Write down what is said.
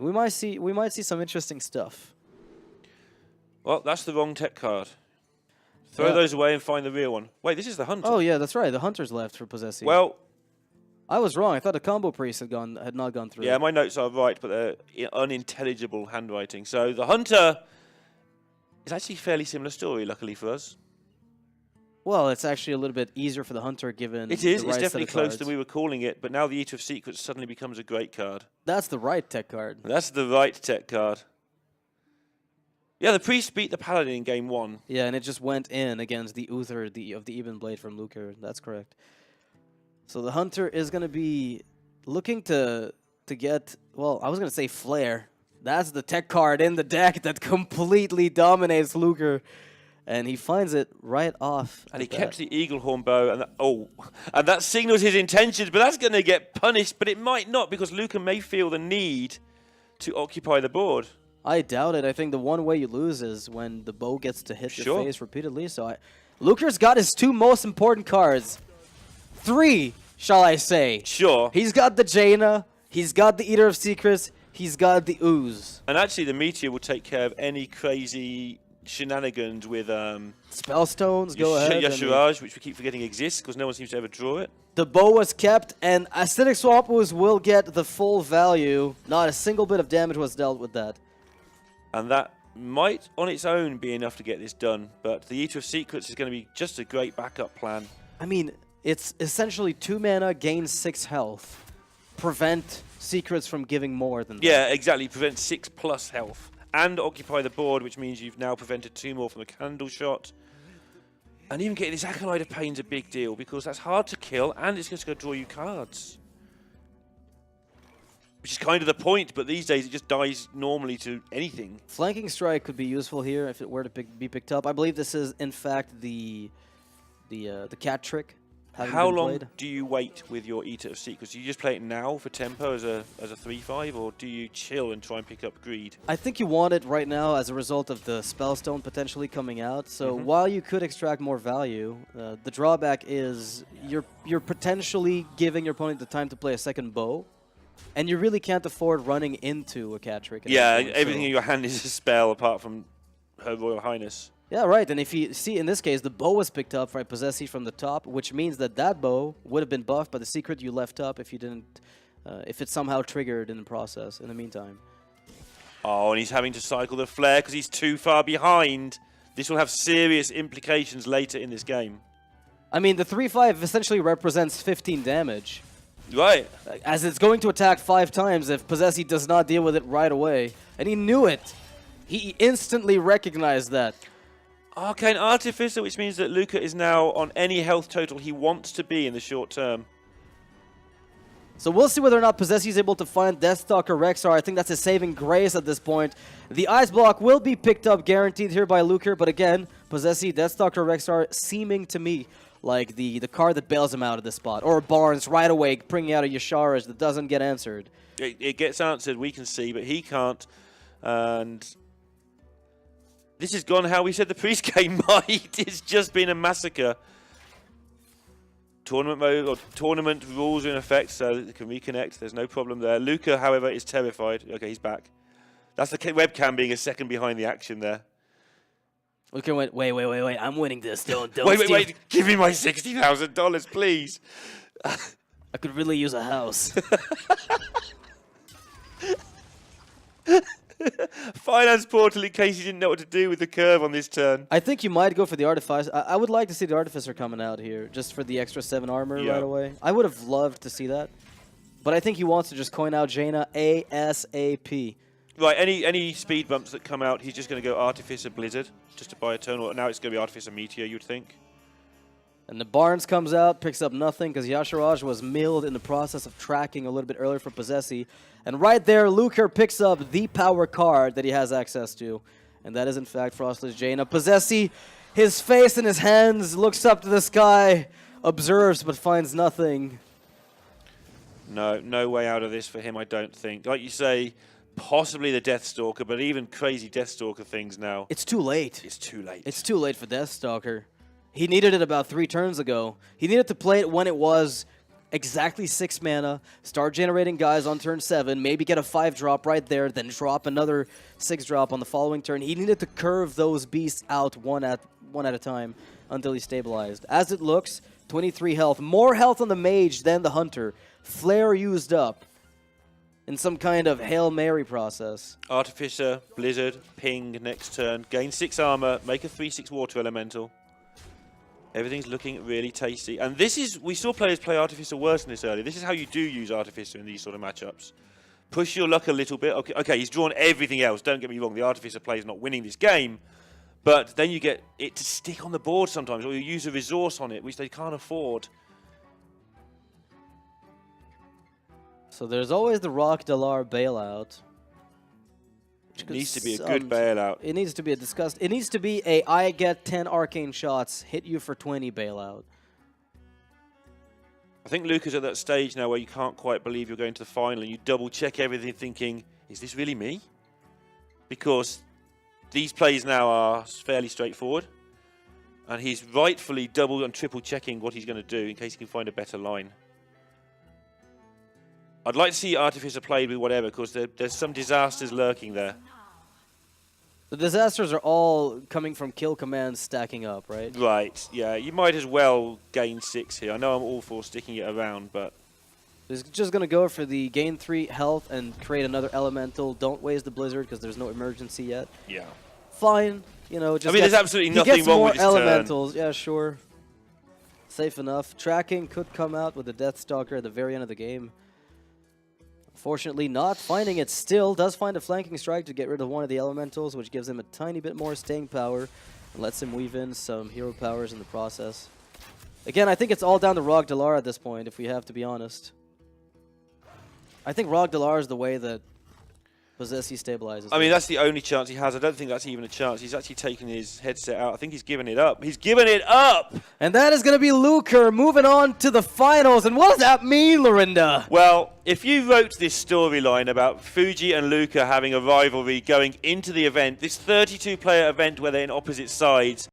We might see some interesting stuff. Well, that's the wrong tech card. Throw those away and find the real one. Wait, this is the Hunter. Oh yeah, that's right. The Hunter's left for Posesi. Well, I was wrong. I thought the combo priest had not gone through. yeah, my notes are right, but they're unintelligible handwriting. So the Hunter is actually a fairly similar story, luckily for us. Well, it's actually a little bit easier for the Hunter given. It is. The It's right definitely set of closer cards. than we were calling it, but now the Eater of Secrets suddenly becomes a great card. That's the right tech card. That's the right tech card. Yeah, the priest beat the paladin in game 1. Yeah, and it just went in against the Uther of the Even Blade from Lucre. That's correct. So the Hunter is going to be looking to get, well, I was going to say Flare. That's the tech card in the deck that completely dominates Lucre. And he finds it right off. And he kept the Eaglehorn bow, and and that signals his intentions, but that's going to get punished, but it might not, because Luca may feel the need to occupy the board. I doubt it. I think the one way you lose is when the bow gets to hit Sure. your face repeatedly. So Lucre's got his 2 most important cards. 3, shall I say. Sure. He's got the Jaina, he's got the Eater of Secrets, he's got the Ooze. And actually, the Meteor will take care of any crazy shenanigans with Spellstones, go ahead. Yashiraj, which we keep forgetting exists because no one seems to ever draw it. The bow was kept, and Acidic Swamp Ooze will get the full value. Not a single bit of damage was dealt with that. And that might, on its own, be enough to get this done. But the Eater of Secrets is going to be just a great backup plan. I mean, it's essentially 2 mana, gain 6 health. Prevent Secrets from giving more than that. Yeah, exactly. Prevent 6+ health. And occupy the board, which means you've now prevented 2 more from the candle shot. And even getting this Acolyte of Pain's a big deal, because that's hard to kill, and it's just going to draw you cards. Which is kind of the point, but these days it just dies normally to anything. Flanking Strike could be useful here if it were to be picked up. I believe this is, in fact, the cat trick. How long do you wait with your Eater of Secrets? Do you just play it now for tempo as a 3/5, or do you chill and try and pick up Greed? I think you want it right now as a result of the Spellstone potentially coming out. So while you could extract more value, the drawback is you're potentially giving your opponent the time to play a second bow, and you really can't afford running into a cat trick. Yeah, everything in your hand is a spell apart from Her Royal Highness. Yeah, right. And if you see, in this case, the bow was picked up by Posesi from the top, which means that that bow would have been buffed by the secret you left up if you didn't, if it somehow triggered in the process. In the meantime. Oh, and he's having to cycle the flare because he's too far behind. This will have serious implications later in this game. I mean, the 3/5 essentially represents 15 damage. Right. As it's going to attack 5 times if Posesi does not deal with it right away. And he knew it. He instantly recognized that. Arcane Artificer, which means that Luca is now on any health total he wants to be in the short term. So we'll see whether or not Posesi is able to find Deathstalker Rexar. I think that's a saving grace at this point. The Ice Block will be picked up guaranteed here by Lucre, but again, Posesi, Deathstalker Rexar seeming to me like the card that bails him out of this spot. Or Barnes right away bringing out a Yashara's that doesn't get answered. It gets answered, we can see, but he can't. And this has gone how we said the priest game might. It's just been a massacre. Tournament mode or tournament rules are in effect, so they can reconnect. There's no problem there. Luca, however, is terrified. Okay, he's back. That's the webcam being a second behind the action there. Okay, wait. I'm winning this. Don't Wait. Give me my $60,000, please. I could really use a house. Finance portal in case you didn't know what to do with the curve on this turn. I think you might go for the Artificer. I would like to see the Artificer coming out here, just for the extra 7 armor right away. I would have loved to see that. But I think he wants to just coin out Jaina ASAP. Right, any speed bumps that come out, he's just going to go Artificer Blizzard, just to buy a turn. Now it's going to be Artificer Meteor, you'd think. And the Barnes comes out, picks up nothing, because Yashiraj was milled in the process of tracking a little bit earlier for Posesi. And right there, Lucre picks up the power card that he has access to. And that is, in fact, Frostless Jaina. Posesi, his face in his hands, looks up to the sky, observes, but finds nothing. No way out of this for him, I don't think. Like you say, possibly the Deathstalker, but even crazy Deathstalker things now. It's too late. It's too late. It's too late for Deathstalker. He needed it about 3 turns ago. He needed to play it when it was exactly 6 mana, start generating guys on turn 7, maybe get a 5-drop right there, then drop another 6-drop on the following turn. He needed to curve those beasts out one at a time until he stabilized. As it looks, 23 health. More health on the mage than the hunter. Flare used up in some kind of Hail Mary process. Artificer, Blizzard, ping next turn. Gain 6 armor, make a 3/6 water elemental. Everything's looking really tasty. And this is, we saw players play Artificer worse than this earlier. This is how you do use Artificer in these sort of matchups. Push your luck a little bit. Okay, he's drawn everything else. Don't get me wrong, the Artificer play is not winning this game. But then you get it to stick on the board sometimes, or you use a resource on it, which they can't afford. So there's always the Rock Dalar bailout. It needs to be a good bailout. It needs to be it needs to be a I get 10 arcane shots, hit you for 20 bailout. I think Luca's at that stage now where you can't quite believe you're going to the final, and you double check everything thinking, is this really me? Because these plays now are fairly straightforward, and he's rightfully double and triple checking what he's going to do in case he can find a better line. I'd like to see Artificer played with whatever, because there's some disasters lurking there. The disasters are all coming from kill commands stacking up, right? Right, yeah. You might as well gain 6 here. I know I'm all for sticking it around, but... He's just going to go for the gain 3 health and create another elemental. Don't waste the Blizzard because there's no emergency yet. Yeah. Fine. You know, just I mean, there's absolutely nothing wrong with this elementals. Yeah, sure. Safe enough. Tracking could come out with the Deathstalker at the very end of the game. Fortunately not. Finding it still does find a flanking strike to get rid of one of the elementals, which gives him a tiny bit more staying power and lets him weave in some hero powers in the process. Again, I think it's all down to Rog Dalar at this point, if we have to be honest. I think Rog Dalar is the way that Posesi stabilizes. I mean, that's the only chance he has. I don't think that's even a chance. He's actually taken his headset out. I think he's given it up. He's given it up! And that is going to be Luker moving on to the finals. And what does that mean, Lorinda? Well, if you wrote this storyline about Fuji and Luker having a rivalry going into the event, this 32-player event where they're in opposite sides,